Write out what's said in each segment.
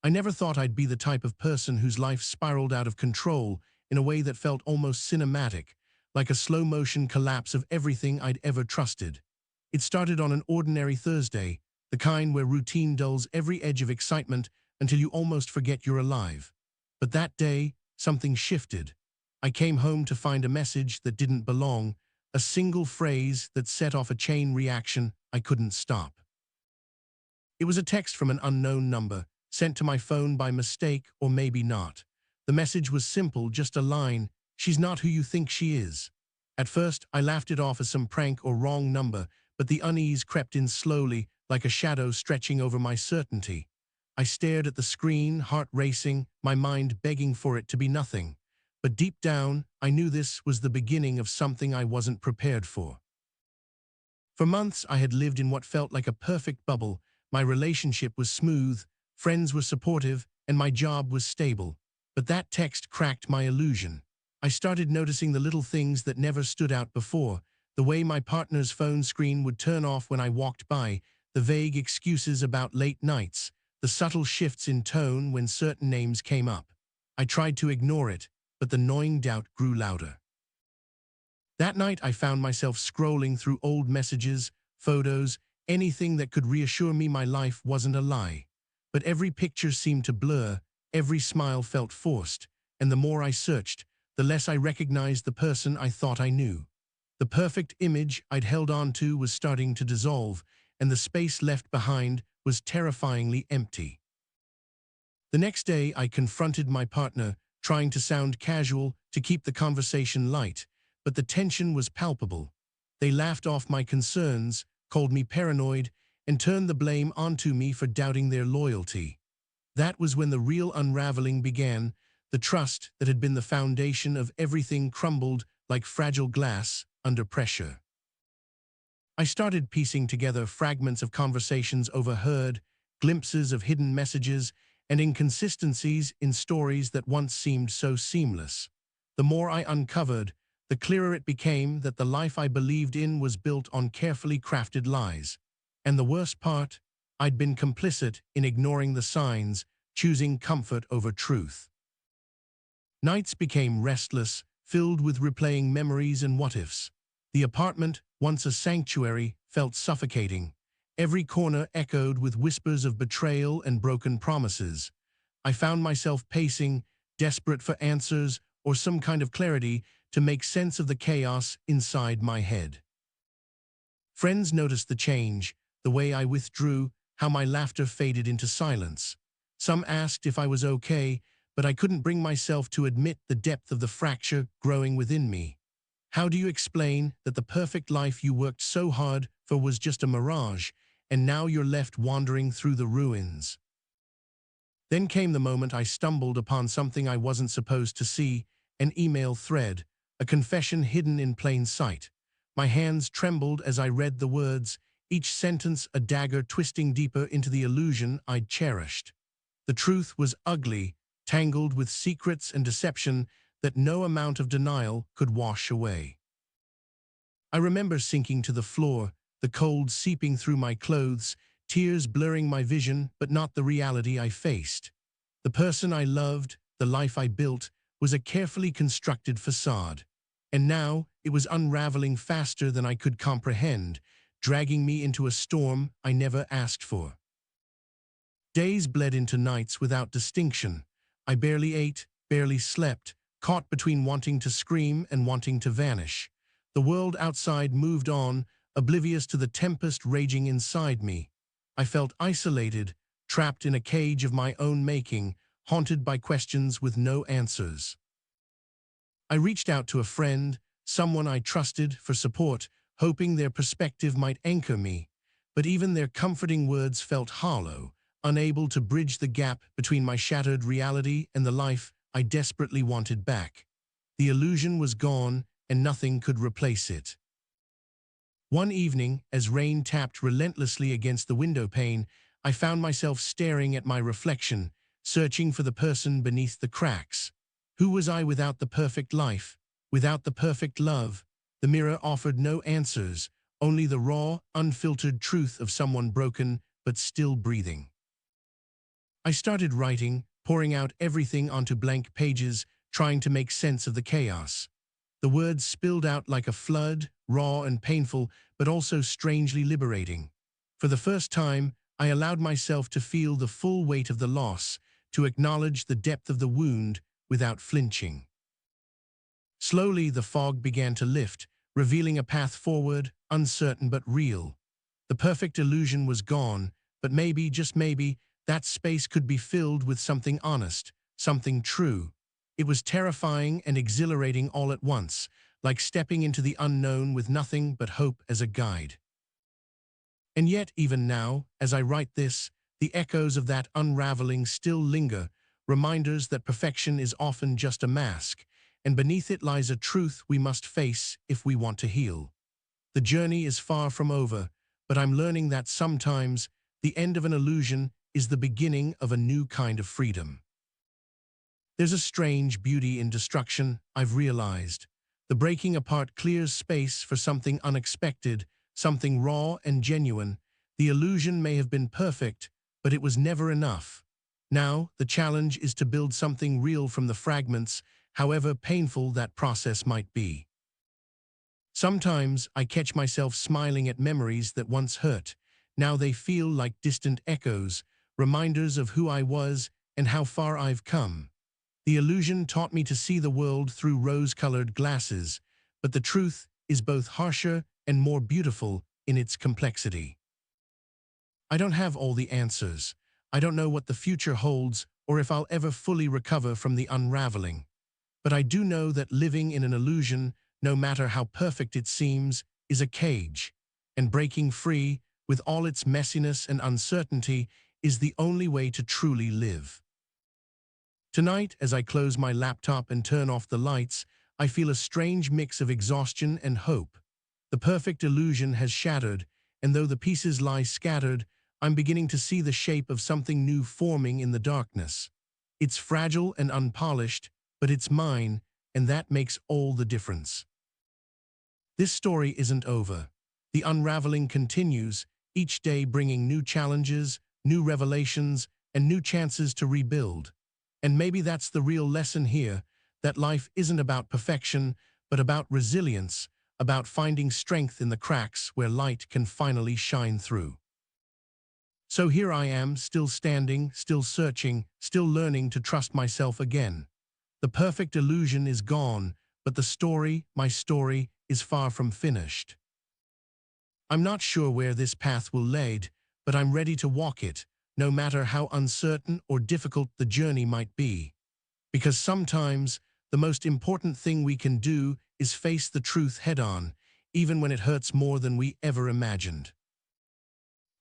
I never thought I'd be the type of person whose life spiraled out of control in a way that felt almost cinematic, like a slow-motion collapse of everything I'd ever trusted. It started on an ordinary Thursday, the kind where routine dulls every edge of excitement until you almost forget you're alive. But that day, something shifted. I came home to find a message that didn't belong, a single phrase that set off a chain reaction I couldn't stop. It was a text from an unknown number, sent to my phone by mistake or maybe not. The message was simple, just a line: "She's not who you think she is." At first, I laughed it off as some prank or wrong number, but the unease crept in slowly, like a shadow stretching over my certainty. I stared at the screen, heart racing, my mind begging for it to be nothing. But deep down, I knew this was the beginning of something I wasn't prepared for. For months, I had lived in what felt like a perfect bubble. My relationship was smooth, friends were supportive, and my job was stable. But that text cracked my illusion. I started noticing the little things that never stood out before: the way my partner's phone screen would turn off when I walked by, the vague excuses about late nights, the subtle shifts in tone when certain names came up. I tried to ignore it, but the gnawing doubt grew louder. That night, I found myself scrolling through old messages, photos, anything that could reassure me my life wasn't a lie. But every picture seemed to blur, every smile felt forced, and the more I searched, the less I recognized the person I thought I knew. The perfect image I'd held on to was starting to dissolve, and the space left behind was terrifyingly empty. The next day, I confronted my partner, trying to sound casual to keep the conversation light, but the tension was palpable. They laughed off my concerns, called me paranoid, and turned the blame onto me for doubting their loyalty. That was when the real unraveling began. The trust that had been the foundation of everything crumbled like fragile glass under pressure. I started piecing together fragments of conversations overheard, glimpses of hidden messages, and inconsistencies in stories that once seemed so seamless. The more I uncovered, the clearer it became that the life I believed in was built on carefully crafted lies. And the worst part, I'd been complicit in ignoring the signs, choosing comfort over truth. Nights became restless, filled with replaying memories and what-ifs. The apartment, once a sanctuary, felt suffocating. Every corner echoed with whispers of betrayal and broken promises. I found myself pacing, desperate for answers or some kind of clarity to make sense of the chaos inside my head. Friends noticed the change, the way I withdrew, how my laughter faded into silence. Some asked if I was okay, but I couldn't bring myself to admit the depth of the fracture growing within me. How do you explain that the perfect life you worked so hard for was just a mirage, and now you're left wandering through the ruins? Then came the moment I stumbled upon something I wasn't supposed to see: an email thread, a confession hidden in plain sight. My hands trembled as I read the words, each sentence a dagger twisting deeper into the illusion I'd cherished. The truth was ugly, tangled with secrets and deception that no amount of denial could wash away. I remember sinking to the floor, the cold seeping through my clothes, tears blurring my vision, but not the reality I faced. The person I loved, the life I built, was a carefully constructed facade. And now it was unraveling faster than I could comprehend, dragging me into a storm I never asked for. Days bled into nights without distinction. I barely ate, barely slept, caught between wanting to scream and wanting to vanish. The world outside moved on, oblivious to the tempest raging inside me. I felt isolated, trapped in a cage of my own making, haunted by questions with no answers. I reached out to a friend, someone I trusted, for support, hoping their perspective might anchor me. But even their comforting words felt hollow, unable to bridge the gap between my shattered reality and the life I desperately wanted back. The illusion was gone, and nothing could replace it. One evening, as rain tapped relentlessly against the window pane, I found myself staring at my reflection, searching for the person beneath the cracks. Who was I without the perfect life, without the perfect love? The mirror offered no answers, only the raw, unfiltered truth of someone broken but still breathing. I started writing, pouring out everything onto blank pages, trying to make sense of the chaos. The words spilled out like a flood, raw and painful, but also strangely liberating. For the first time, I allowed myself to feel the full weight of the loss, to acknowledge the depth of the wound without flinching. Slowly, the fog began to lift, revealing a path forward, uncertain but real. The perfect illusion was gone, but maybe, just maybe, that space could be filled with something honest, something true. It was terrifying and exhilarating all at once, like stepping into the unknown with nothing but hope as a guide. And yet, even now, as I write this, the echoes of that unraveling still linger, reminders that perfection is often just a mask, and beneath it lies a truth we must face if we want to heal. The journey is far from over, but I'm learning that sometimes the end of an illusion is the beginning of a new kind of freedom. There's a strange beauty in destruction, I've realized. The breaking apart clears space for something unexpected, something raw and genuine. The illusion may have been perfect, but it was never enough. Now, the challenge is to build something real from the fragments, however painful that process might be. Sometimes I catch myself smiling at memories that once hurt. Now they feel like distant echoes, reminders of who I was and how far I've come. The illusion taught me to see the world through rose-colored glasses, but the truth is both harsher and more beautiful in its complexity. I don't have all the answers. I don't know what the future holds or if I'll ever fully recover from the unraveling. But I do know that living in an illusion, no matter how perfect it seems, is a cage, and breaking free, with all its messiness and uncertainty, is the only way to truly live. Tonight, as I close my laptop and turn off the lights, I feel a strange mix of exhaustion and hope. The perfect illusion has shattered, and though the pieces lie scattered, I'm beginning to see the shape of something new forming in the darkness. It's fragile and unpolished, but it's mine, and that makes all the difference. This story isn't over. The unraveling continues, each day bringing new challenges, new revelations, and new chances to rebuild. And maybe that's the real lesson here, that life isn't about perfection, but about resilience, about finding strength in the cracks where light can finally shine through. So here I am, still standing, still searching, still learning to trust myself again. The perfect illusion is gone, but the story, my story, is far from finished. I'm not sure where this path will lead, but I'm ready to walk it, no matter how uncertain or difficult the journey might be. Because sometimes, the most important thing we can do is face the truth head-on, even when it hurts more than we ever imagined.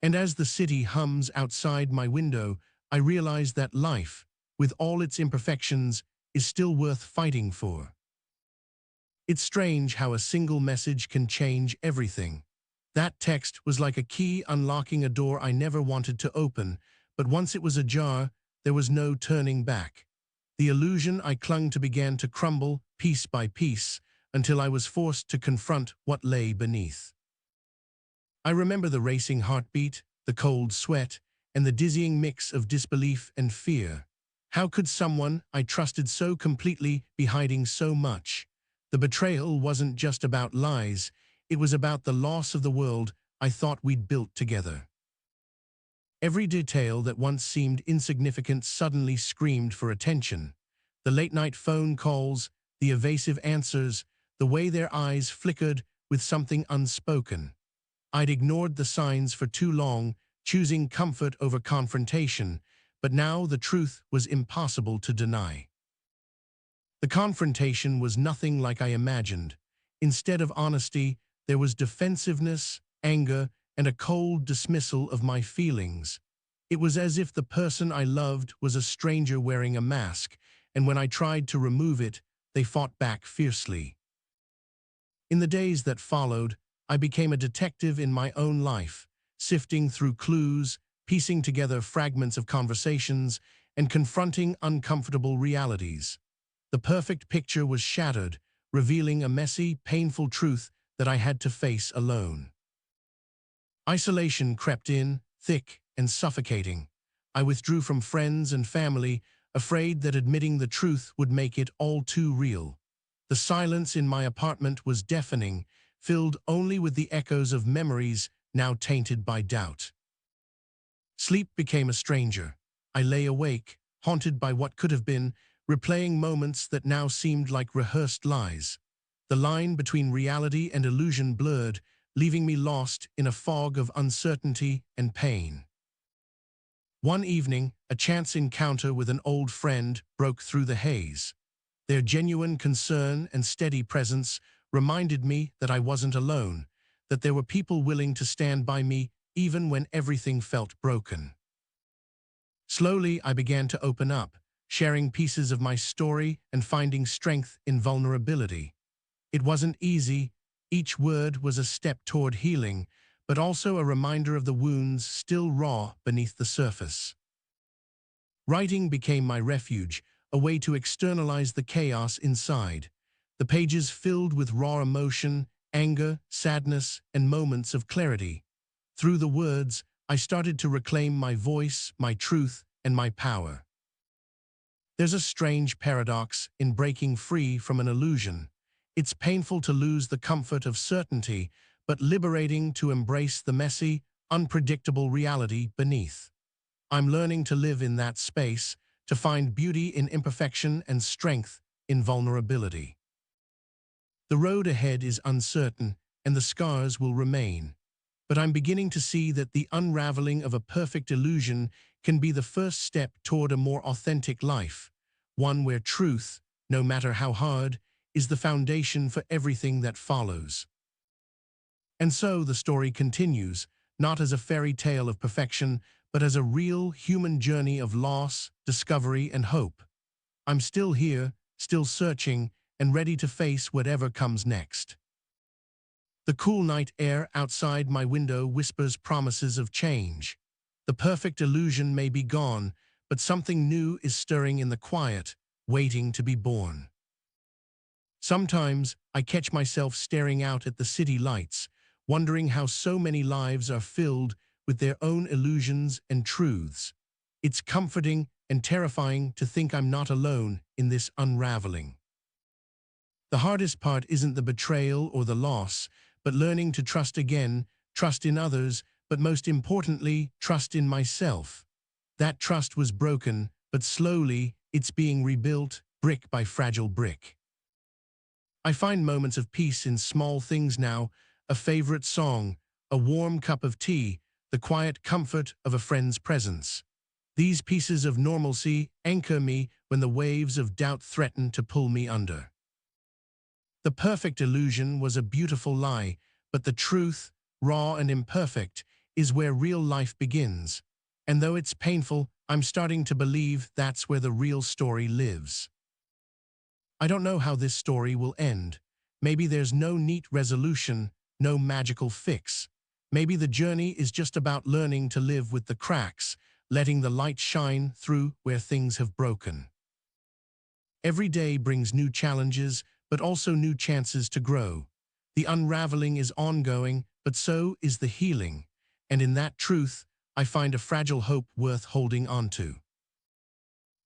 And as the city hums outside my window, I realize that life, with all its imperfections, is still worth fighting for. It's strange how a single message can change everything. That text was like a key unlocking a door I never wanted to open, but once it was ajar, there was no turning back. The illusion I clung to began to crumble, piece by piece, until I was forced to confront what lay beneath. I remember the racing heartbeat, the cold sweat, and the dizzying mix of disbelief and fear. How could someone I trusted so completely be hiding so much? The betrayal wasn't just about lies, it was about the loss of the world I thought we'd built together. Every detail that once seemed insignificant suddenly screamed for attention. The late-night phone calls, the evasive answers, the way their eyes flickered with something unspoken. I'd ignored the signs for too long, choosing comfort over confrontation, but now the truth was impossible to deny. The confrontation was nothing like I imagined. Instead of honesty, there was defensiveness, anger, and a cold dismissal of my feelings. It was as if the person I loved was a stranger wearing a mask, and when I tried to remove it, they fought back fiercely. In the days that followed, I became a detective in my own life, sifting through clues, piecing together fragments of conversations, and confronting uncomfortable realities. The perfect picture was shattered, revealing a messy, painful truth that I had to face alone. Isolation crept in, thick and suffocating. I withdrew from friends and family, afraid that admitting the truth would make it all too real. The silence in my apartment was deafening, filled only with the echoes of memories now tainted by doubt. Sleep became a stranger. I lay awake, haunted by what could have been, replaying moments that now seemed like rehearsed lies. The line between reality and illusion blurred, leaving me lost in a fog of uncertainty and pain. One evening, a chance encounter with an old friend broke through the haze. Their genuine concern and steady presence reminded me that I wasn't alone, that there were people willing to stand by me even when everything felt broken. Slowly, I began to open up, sharing pieces of my story and finding strength in vulnerability. It wasn't easy. Each word was a step toward healing, but also a reminder of the wounds still raw beneath the surface. Writing became my refuge, a way to externalize the chaos inside. The pages filled with raw emotion, anger, sadness, and moments of clarity. Through the words, I started to reclaim my voice, my truth, and my power. There's a strange paradox in breaking free from an illusion. It's painful to lose the comfort of certainty, but liberating to embrace the messy, unpredictable reality beneath. I'm learning to live in that space, to find beauty in imperfection and strength in vulnerability. The road ahead is uncertain, and the scars will remain. But I'm beginning to see that the unraveling of a perfect illusion can be the first step toward a more authentic life, one where truth, no matter how hard, is the foundation for everything that follows. And so the story continues, not as a fairy tale of perfection, but as a real human journey of loss, discovery, and hope. I'm still here, still searching, and ready to face whatever comes next. The cool night air outside my window whispers promises of change. The perfect illusion may be gone, but something new is stirring in the quiet, waiting to be born. Sometimes I catch myself staring out at the city lights, wondering how so many lives are filled with their own illusions and truths. It's comforting and terrifying to think I'm not alone in this unraveling. The hardest part isn't the betrayal or the loss, but learning to trust again, trust in others, but most importantly, trust in myself. That trust was broken, but slowly it's being rebuilt, brick by fragile brick. I find moments of peace in small things now, a favorite song, a warm cup of tea, the quiet comfort of a friend's presence. These pieces of normalcy anchor me when the waves of doubt threaten to pull me under. The perfect illusion was a beautiful lie, but the truth, raw and imperfect, is where real life begins. And though it's painful, I'm starting to believe that's where the real story lives. I don't know how this story will end. Maybe there's no neat resolution, no magical fix. Maybe the journey is just about learning to live with the cracks, letting the light shine through where things have broken. Every day brings new challenges, but also new chances to grow. The unraveling is ongoing, but so is the healing. And in that truth, I find a fragile hope worth holding onto.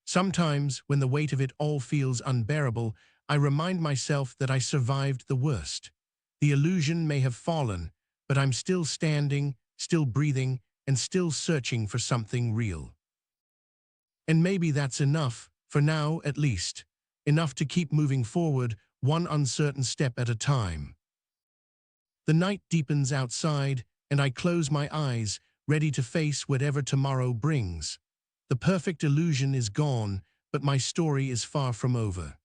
Sometimes, when the weight of it all feels unbearable, I remind myself that I survived the worst. The illusion may have fallen, but I'm still standing, still breathing, and still searching for something real. And maybe that's enough, for now at least. Enough to keep moving forward, one uncertain step at a time. The night deepens outside, and I close my eyes, ready to face whatever tomorrow brings. The perfect illusion is gone, but my story is far from over.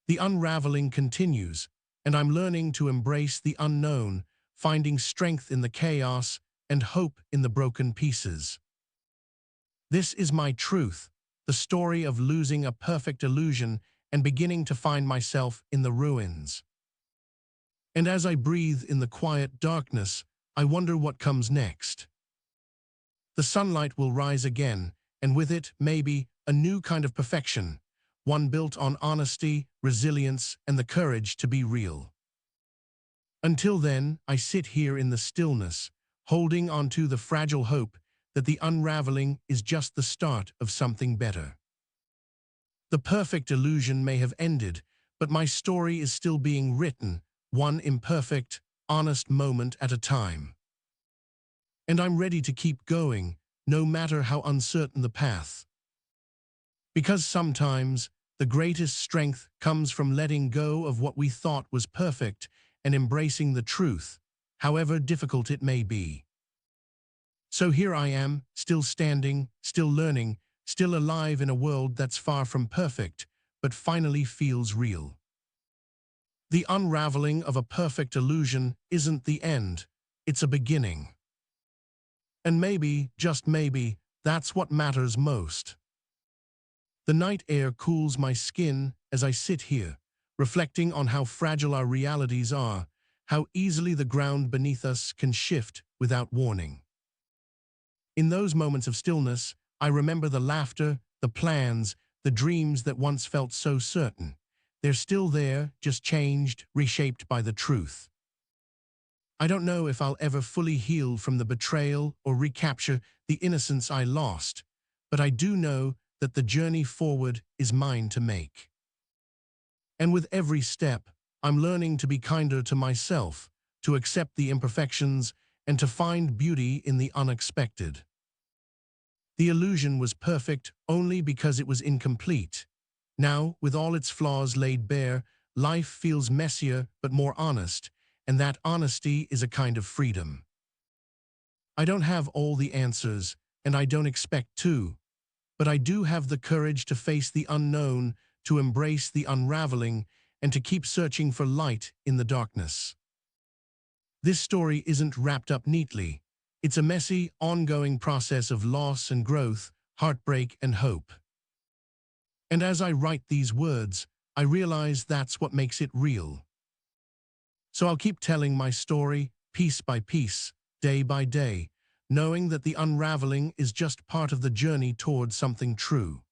The unraveling continues, and I'm learning to embrace the unknown, finding strength in the chaos and hope in the broken pieces. This is my truth, the story of losing a perfect illusion and beginning to find myself in the ruins. And as I breathe in the quiet darkness, I wonder what comes next. The sunlight will rise again, and with it, maybe, a new kind of perfection, one built on honesty, resilience, and the courage to be real. Until then, I sit here in the stillness, holding onto the fragile hope that the unraveling is just the start of something better. The perfect illusion may have ended, but my story is still being written, one imperfect, honest moment at a time. And I'm ready to keep going, no matter how uncertain the path. Because sometimes, the greatest strength comes from letting go of what we thought was perfect and embracing the truth, however difficult it may be. So here I am, still standing, still learning, still alive in a world that's far from perfect, but finally feels real. The unraveling of a perfect illusion isn't the end, it's a beginning. And maybe, just maybe, that's what matters most. The night air cools my skin as I sit here, reflecting on how fragile our realities are, how easily the ground beneath us can shift without warning. In those moments of stillness, I remember the laughter, the plans, the dreams that once felt so certain. They're still there, just changed, reshaped by the truth. I don't know if I'll ever fully heal from the betrayal or recapture the innocence I lost, but I do know that the journey forward is mine to make. And with every step, I'm learning to be kinder to myself, to accept the imperfections, and to find beauty in the unexpected. The illusion was perfect only because it was incomplete. Now, with all its flaws laid bare, life feels messier but more honest, and that honesty is a kind of freedom. I don't have all the answers, and I don't expect to, but I do have the courage to face the unknown, to embrace the unraveling, and to keep searching for light in the darkness. This story isn't wrapped up neatly. It's a messy, ongoing process of loss and growth, heartbreak and hope. And as I write these words, I realize that's what makes it real. So I'll keep telling my story, piece by piece, day by day, knowing that the unraveling is just part of the journey towards something true.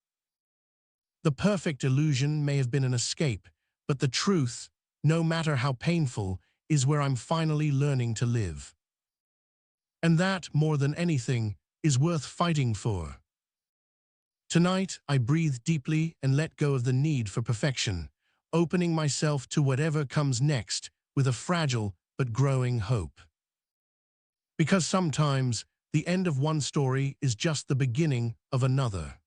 The perfect illusion may have been an escape, but the truth, no matter how painful, is where I'm finally learning to live. And that, more than anything, is worth fighting for. Tonight, I breathe deeply and let go of the need for perfection, opening myself to whatever comes next with a fragile but growing hope. Because sometimes, the end of one story is just the beginning of another.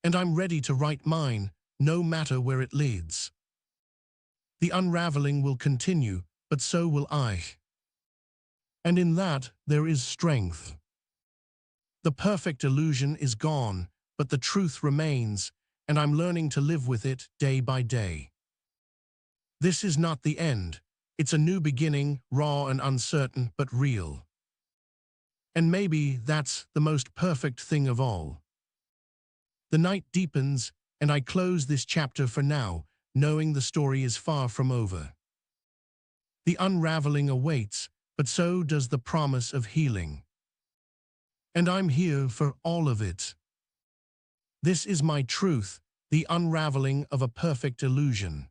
And I'm ready to write mine, no matter where it leads. The unraveling will continue, but so will I. And in that, there is strength. The perfect illusion is gone, but the truth remains, and I'm learning to live with it day by day. This is not the end. It's a new beginning, raw and uncertain, but real. And maybe that's the most perfect thing of all. The night deepens, and I close this chapter for now, knowing the story is far from over. The unraveling awaits, but so does the promise of healing. And I'm here for all of it. This is my truth, the unraveling of a perfect illusion.